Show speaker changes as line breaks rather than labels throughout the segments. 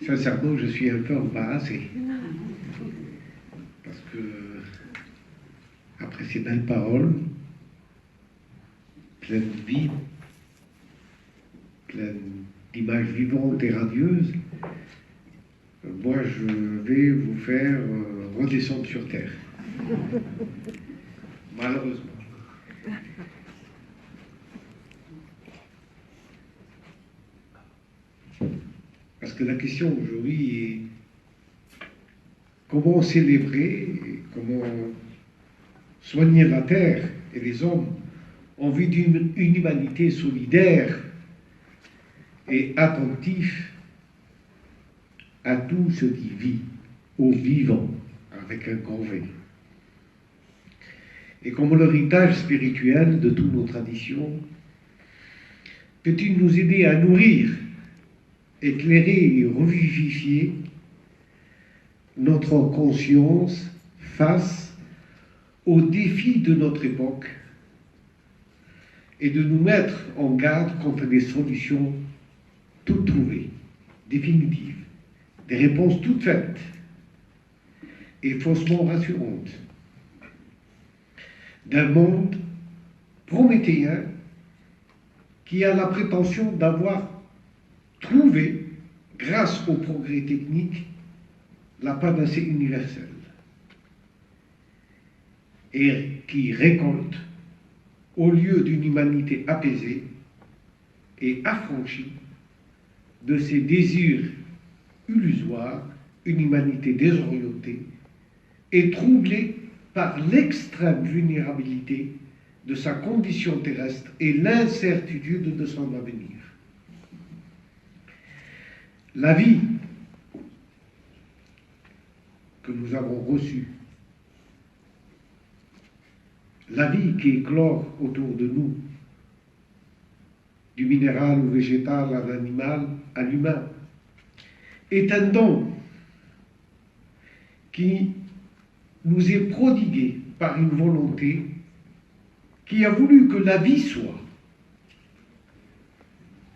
Sincèrement, je suis un peu embarrassé. Parce que, après ces belles paroles, pleines de vie, pleines d'images vivantes et radieuses, moi, je vais vous faire redescendre sur Terre. Malheureusement. Parce que la question aujourd'hui est comment célébrer, et comment soigner la Terre et les hommes en vue d'une humanité solidaire et attentif à tout ce qui vit, au vivant, avec un grand V. Et comme l'héritage spirituel de toutes nos traditions, peut-il nous aider à nourrir, éclairer et revivifier notre conscience face aux défis de notre époque et de nous mettre en garde contre des solutions toutes trouvées, définitives, des réponses toutes faites et faussement rassurantes, d'un monde prométhéen qui a la prétention d'avoir trouvé, grâce au progrès technique, la panacée universelle et qui récolte, au lieu d'une humanité apaisée et affranchie de ses désirs illusoires, une humanité désorientée et troublée par l'extrême vulnérabilité de sa condition terrestre et l'incertitude de son avenir. La vie que nous avons reçue, la vie qui éclore autour de nous, du minéral au végétal, à l'animal, à l'humain, est un don qui nous est prodigué par une volonté qui a voulu que la vie soit,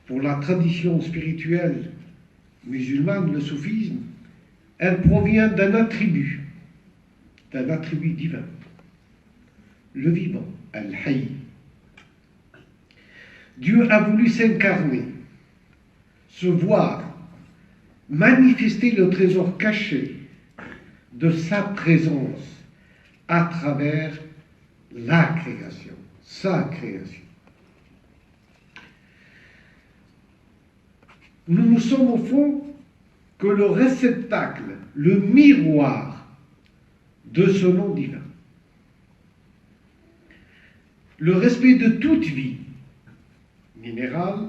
pour la tradition spirituelle musulmane, le soufisme, elle provient d'un attribut divin, le vivant, Al-Hayy. Dieu a voulu s'incarner, se voir, manifester le trésor caché de sa présence à travers la création, sa création. Nous ne sommes au fond que le réceptacle, le miroir de ce nom divin. Le respect de toute vie, minérale,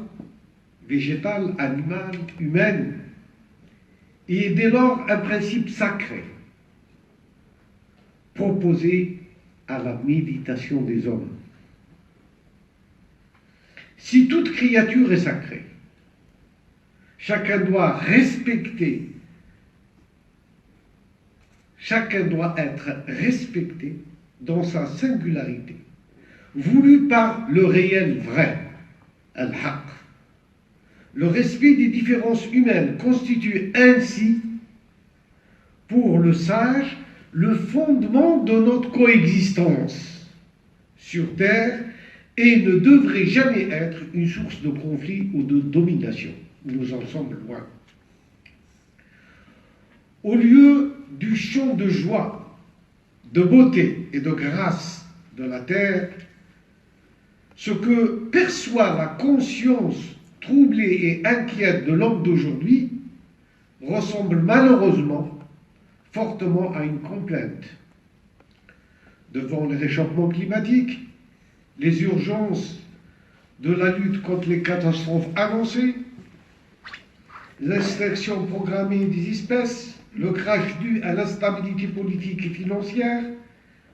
végétale, animale, humaine, est dès lors un principe sacré, proposé à la méditation des hommes. Si toute créature est sacrée, chacun doit être respecté dans sa singularité, voulu par le réel vrai, Al-Haq. Le respect des différences humaines constitue ainsi, pour le sage, le fondement de notre coexistence sur Terre et ne devrait jamais être une source de conflit ou de domination. Nous en sommes loin. Au lieu du chant de joie, de beauté et de grâce de la terre, ce que perçoit la conscience troublée et inquiète de l'homme d'aujourd'hui ressemble malheureusement fortement à une complainte. Devant le réchauffement climatique, les urgences de la lutte contre les catastrophes avancées, l'extraction programmée des espèces, le crash dû à l'instabilité politique et financière,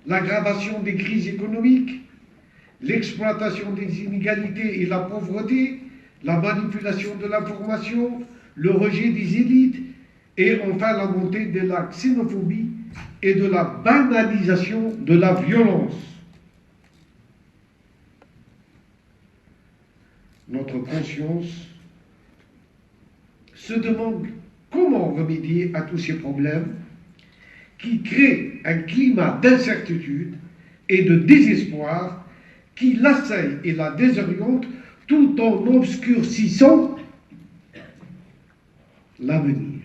l'aggravation des crises économiques, l'exploitation des inégalités et la pauvreté, la manipulation de l'information, le rejet des élites et enfin la montée de la xénophobie et de la banalisation de la violence. Notre conscience se demande Comment remédier à tous ces problèmes qui créent un climat d'incertitude et de désespoir qui l'assaille et la désoriente tout en obscurcissant l'avenir.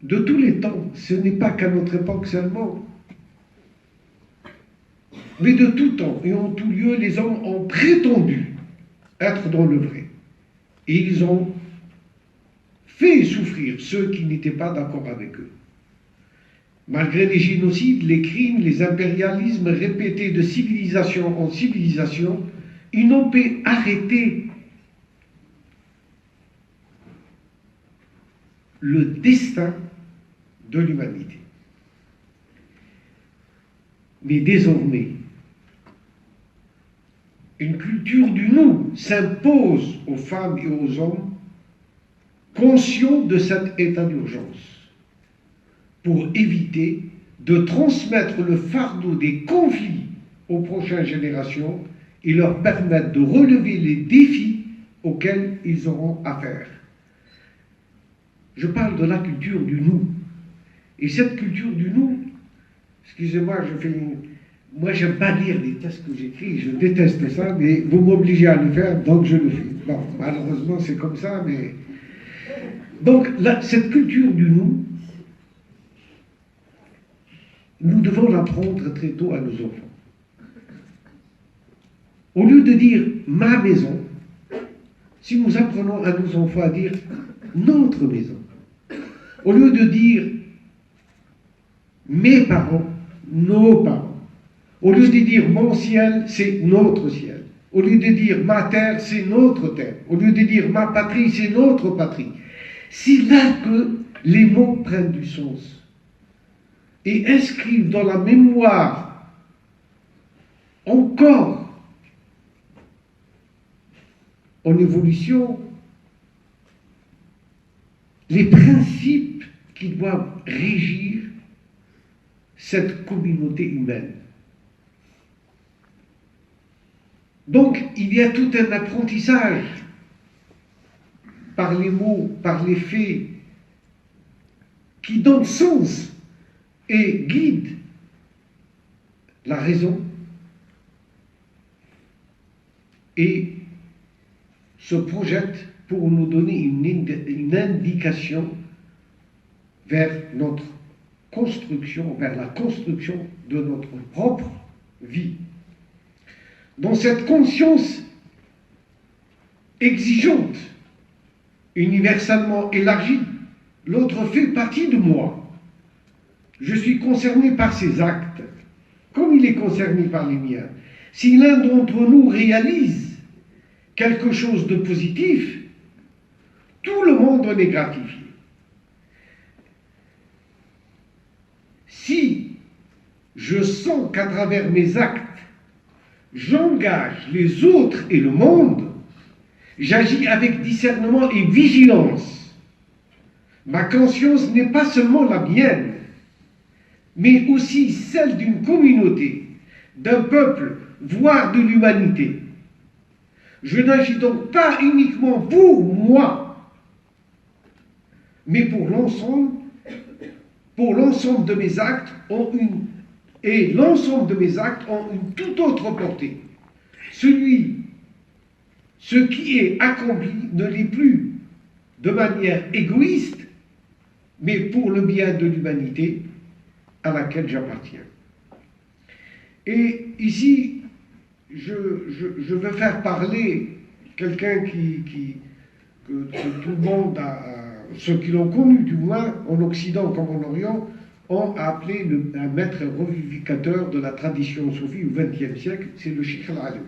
De tous les temps, ce n'est pas qu'à notre époque seulement, mais de tout temps et en tout lieu, les hommes ont prétendu être dans le vrai. Et ils ont fait souffrir ceux qui n'étaient pas d'accord avec eux. Malgré les génocides, les crimes, les impérialismes répétés de civilisation en civilisation, ils n'ont pu arrêter le destin de l'humanité. Mais désormais, une culture du nous s'impose aux femmes et aux hommes conscients de cet état d'urgence pour éviter de transmettre le fardeau des conflits aux prochaines générations et leur permettre de relever les défis auxquels ils auront affaire. Je parle de la culture du nous. Et cette culture du nous, excusez-moi, moi, j'aime pas lire les textes que j'écris, je déteste ça, mais vous m'obligez à le faire, donc je le fais. Bon, malheureusement, c'est comme ça, mais... Donc, cette culture du nous, nous devons l'apprendre très tôt à nos enfants. Au lieu de dire « ma maison », si nous apprenons à nos enfants à dire « notre maison », au lieu de dire « mes parents », nos parents, au lieu de dire mon ciel, c'est notre ciel. Au lieu de dire ma terre, c'est notre terre. Au lieu de dire ma patrie, c'est notre patrie. C'est là que les mots prennent du sens et inscrivent dans la mémoire encore en évolution les principes qui doivent régir cette communauté humaine. Donc, il y a tout un apprentissage par les mots, par les faits, qui donne sens et guide la raison et se projette pour nous donner une indication vers notre construction, vers la construction de notre propre vie. Dans cette conscience exigeante, universellement élargie, l'autre fait partie de moi. Je suis concerné par ses actes, comme il est concerné par les miens. Si l'un d'entre nous réalise quelque chose de positif, tout le monde en est gratifié. Si je sens qu'à travers mes actes, j'engage les autres et le monde, j'agis avec discernement et vigilance. Ma conscience n'est pas seulement la mienne, mais aussi celle d'une communauté, d'un peuple, voire de l'humanité. Je n'agis donc pas uniquement pour moi, mais pour l'ensemble de mes actes l'ensemble de mes actes ont une toute autre portée. Ce qui est accompli ne l'est plus de manière égoïste, mais pour le bien de l'humanité à laquelle j'appartiens. Et ici, je veux faire parler quelqu'un que tout le monde ceux qui l'ont connu du moins, en Occident comme en Orient, ont appelé un maître revivificateur de la tradition soufie au XXe siècle, c'est le Cheikh al-Alawi.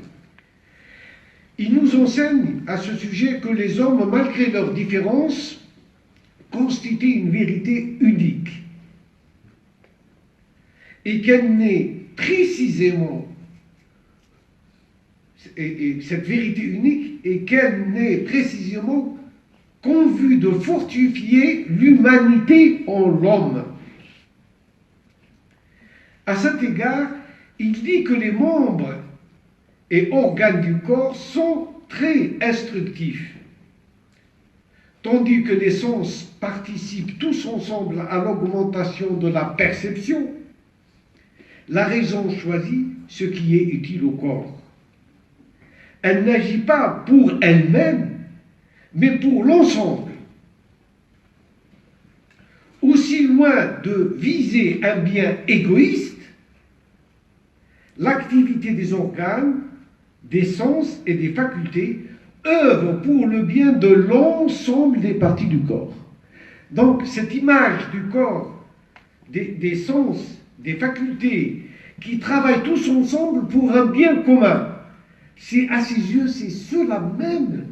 Il nous enseigne à ce sujet que les hommes, malgré leurs différences, constituent une vérité unique et qu'elle n'est précisément, et cette vérité unique, et qu'elle n'est précisément qu'en vue de fortifier l'humanité en l'homme. À cet égard, il dit que les membres et organes du corps sont très instructifs, tandis que les sens participent tous ensemble à l'augmentation de la perception. La raison choisit ce qui est utile au corps. Elle n'agit pas pour elle-même, mais pour l'ensemble. Aussi loin de viser un bien égoïste, l'activité des organes, des sens et des facultés œuvre pour le bien de l'ensemble des parties du corps. Donc cette image du corps, des sens, des facultés, qui travaillent tous ensemble pour un bien commun, c'est à ses yeux, c'est cela même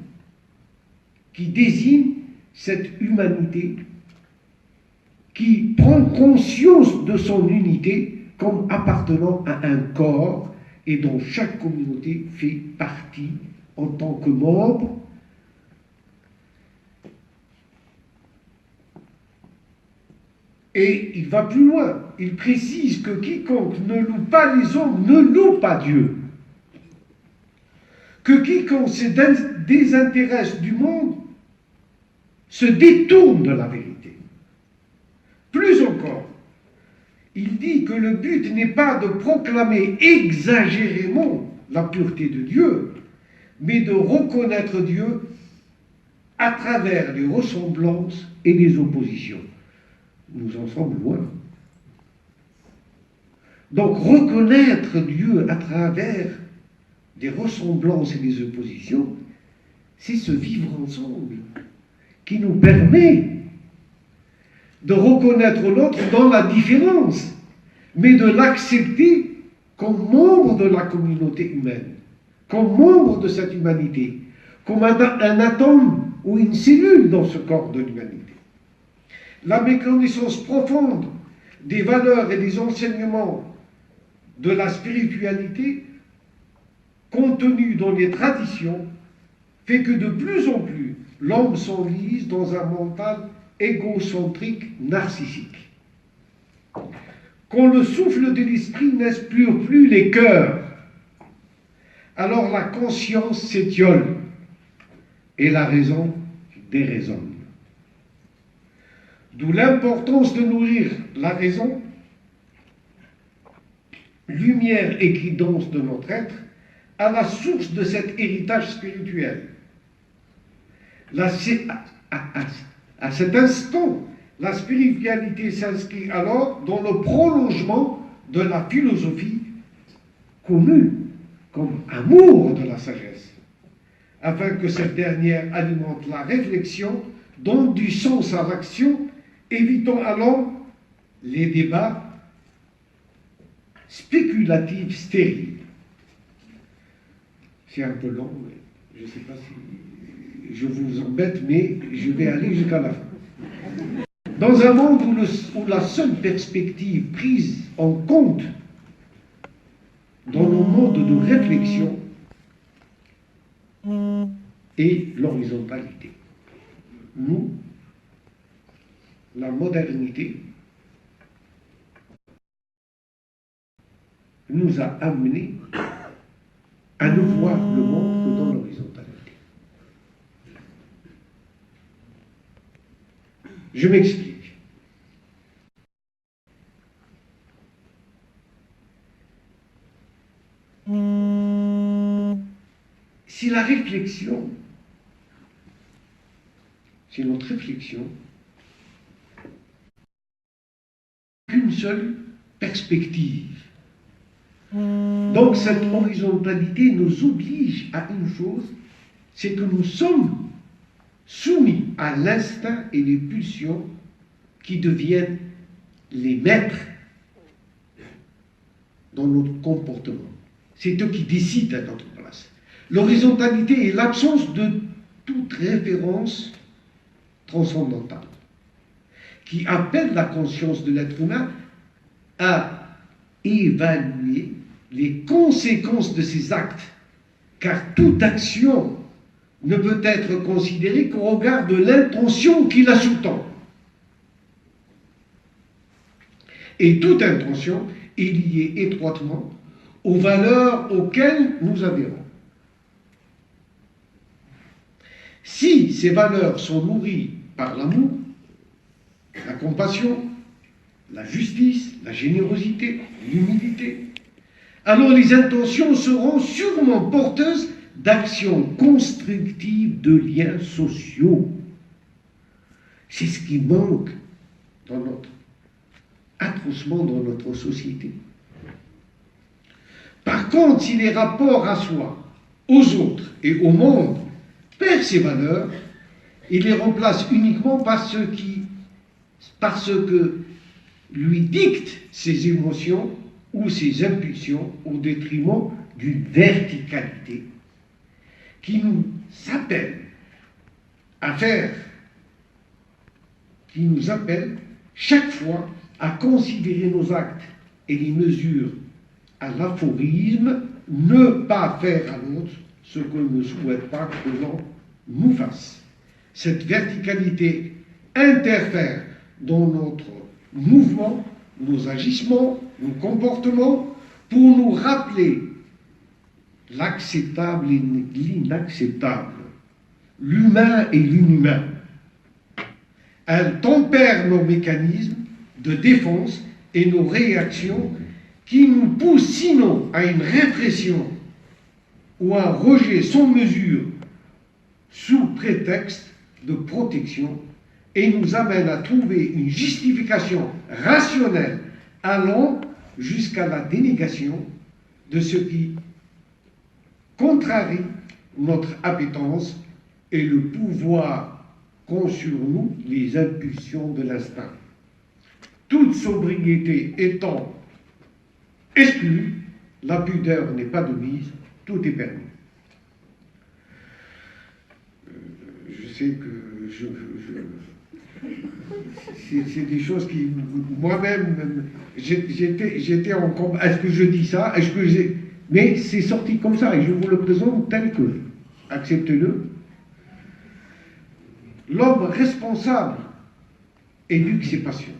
qui désigne cette humanité qui prend conscience de son unité comme appartenant à un corps et dont chaque communauté fait partie en tant que membre. Et il va plus loin. Il précise que quiconque ne loue pas les hommes ne loue pas Dieu. Que quiconque se désintéresse du monde se détourne de la vérité. Plus encore, il dit que le but n'est pas de proclamer exagérément la pureté de Dieu, mais de reconnaître Dieu à travers les ressemblances et les oppositions. Nous en sommes loin. Donc reconnaître Dieu à travers des ressemblances et des oppositions, c'est ce vivre ensemble qui nous permet de reconnaître l'autre dans la différence, mais de l'accepter comme membre de la communauté humaine, comme membre de cette humanité, comme un atome ou une cellule dans ce corps de l'humanité. La méconnaissance profonde des valeurs et des enseignements de la spiritualité contenus dans les traditions fait que de plus en plus l'homme s'enlise dans un mental égocentrique narcissique. Quand le souffle de l'esprit n'inspire plus les cœurs, alors la conscience s'étiole et la raison déraisonne. D'où l'importance de nourrir la raison, lumière et guidance de notre être, à la source de cet héritage spirituel. À cet instant, la spiritualité s'inscrit alors dans le prolongement de la philosophie connue comme amour de la sagesse, afin que cette dernière alimente la réflexion, donne du sens à l'action, évitant alors les débats spéculatifs stériles. C'est un peu long, mais je ne sais pas si je vous embête, mais je vais aller jusqu'à la fin. Dans un monde où la seule perspective prise en compte dans nos modes de réflexion est l'horizontalité. Nous, la modernité, nous a amenés à ne voir le monde que dans l'horizontalité. Je m'explique. Si la réflexion, si notre réflexion, qu'une seule perspective. Donc cette horizontalité nous oblige à une chose, c'est que nous sommes soumis à l'instinct et les pulsions qui deviennent les maîtres dans notre comportement. C'est eux qui décident à notre place. L'horizontalité est l'absence de toute référence transcendantale qui appelle la conscience de l'être humain à évaluer les conséquences de ses actes, car toute action ne peut être considérée qu'au regard de l'intention qui la sous-tend. Et toute intention est liée étroitement aux valeurs auxquelles nous adhérons. Si ces valeurs sont nourries par l'amour, la compassion, la justice, la générosité, l'humilité, alors les intentions seront sûrement porteuses d'actions constructives de liens sociaux. C'est ce qui manque atrocement dans notre société. Par contre, si les rapports à soi, aux autres et au monde perdent ces valeurs, il les remplace uniquement par ce que lui dictent ses émotions ou ses impulsions au détriment d'une verticalité qui nous appelle chaque fois à considérer nos actes et les mesures à l'aphorisme, ne pas faire à l'autre ce qu'on ne souhaite pas que l'on nous fasse. Cette verticalité interfère dans notre mouvement, nos agissements, nos comportements, pour nous rappeler l'acceptable et l'inacceptable, l'humain et l'inhumain. Elle tempère nos mécanismes de défense et nos réactions qui nous poussent sinon à une répression ou à un rejet sans mesure sous prétexte de protection et nous amène à trouver une justification rationnelle allant jusqu'à la dénégation de ce qui contrarie notre appétence et le pouvoir qu'ont sur nous les impulsions de l'instinct. Toute sobriété étant exclue, la pudeur n'est pas de mise, tout est permis. Je sais que c'est des choses qui, moi-même, j'étais en combat. Est-ce que je dis ça? Mais c'est sorti comme ça, et je vous le présente tel que. Acceptez-le. L'homme responsable éduque ses passions.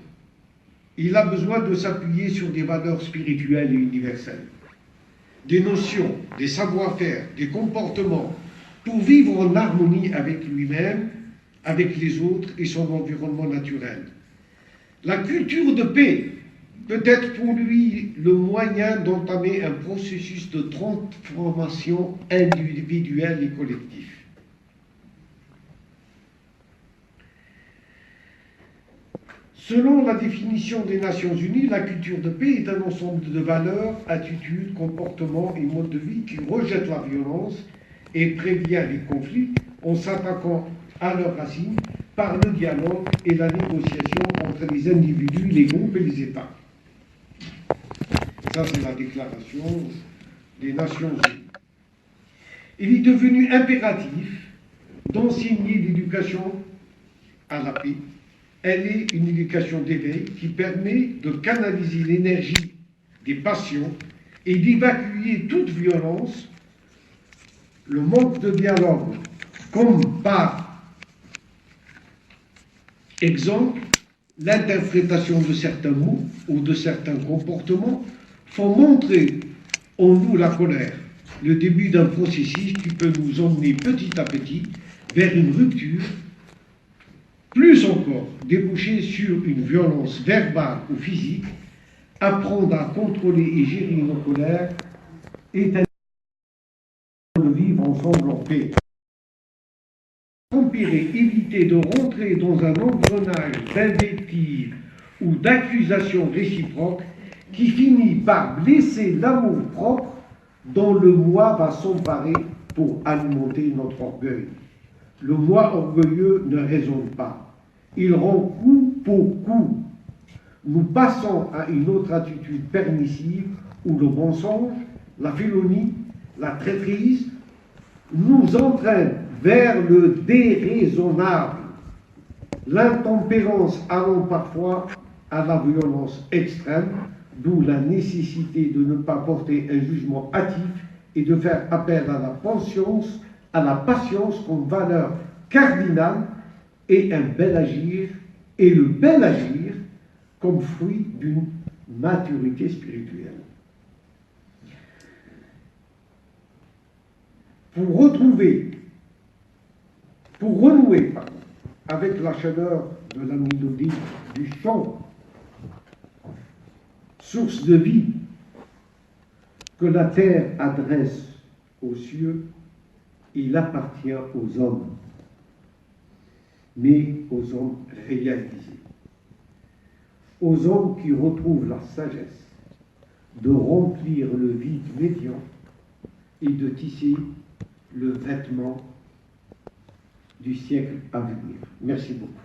Il a besoin de s'appuyer sur des valeurs spirituelles et universelles, des notions, des savoir-faire, des comportements, pour vivre en harmonie avec lui-même, avec les autres et son environnement naturel. La culture de paix peut être pour lui le moyen d'entamer un processus de transformation individuelle et collective. Selon la définition des Nations Unies, la culture de paix est un ensemble de valeurs, attitudes, comportements et modes de vie qui rejettent la violence et prévient les conflits en s'attaquant à leurs racines par le dialogue et la négociation entre les individus, les groupes et les États. Ça, c'est la déclaration des Nations Unies. Il est devenu impératif d'enseigner l'éducation à la paix. Elle est une éducation d'éveil qui permet de canaliser l'énergie des passions et d'évacuer toute violence, le manque de dialogue, comme par exemple l'interprétation de certains mots ou de certains comportements, font montrer en nous la colère, le début d'un processus qui peut nous emmener petit à petit vers une rupture. Plus encore, déboucher sur une violence verbale ou physique, apprendre à contrôler et gérer nos colères est un de vivre ensemble en paix. Empirer, éviter de rentrer dans un engrenage d'invectives ou d'accusations réciproques qui finit par blesser l'amour propre dont le moi va s'emparer pour alimenter notre orgueil. Le moi orgueilleux ne raisonne pas. Il rend coup pour coup. Nous passons à une autre attitude permissive où le mensonge, la félonie, la traîtrise nous entraînent vers le déraisonnable, l'intempérance allant parfois à la violence extrême, d'où la nécessité de ne pas porter un jugement hâtif et de faire appel à la patience comme valeur cardinale et le bel agir comme fruit d'une maturité spirituelle. pour retrouver, pour renouer avec la chaleur de la mélodie du chant, source de vie que la terre adresse aux cieux, il appartient aux hommes, mais aux hommes réalisés, aux hommes qui retrouvent la sagesse de remplir le vide médian et de tisser le vêtement du siècle à venir. Merci beaucoup.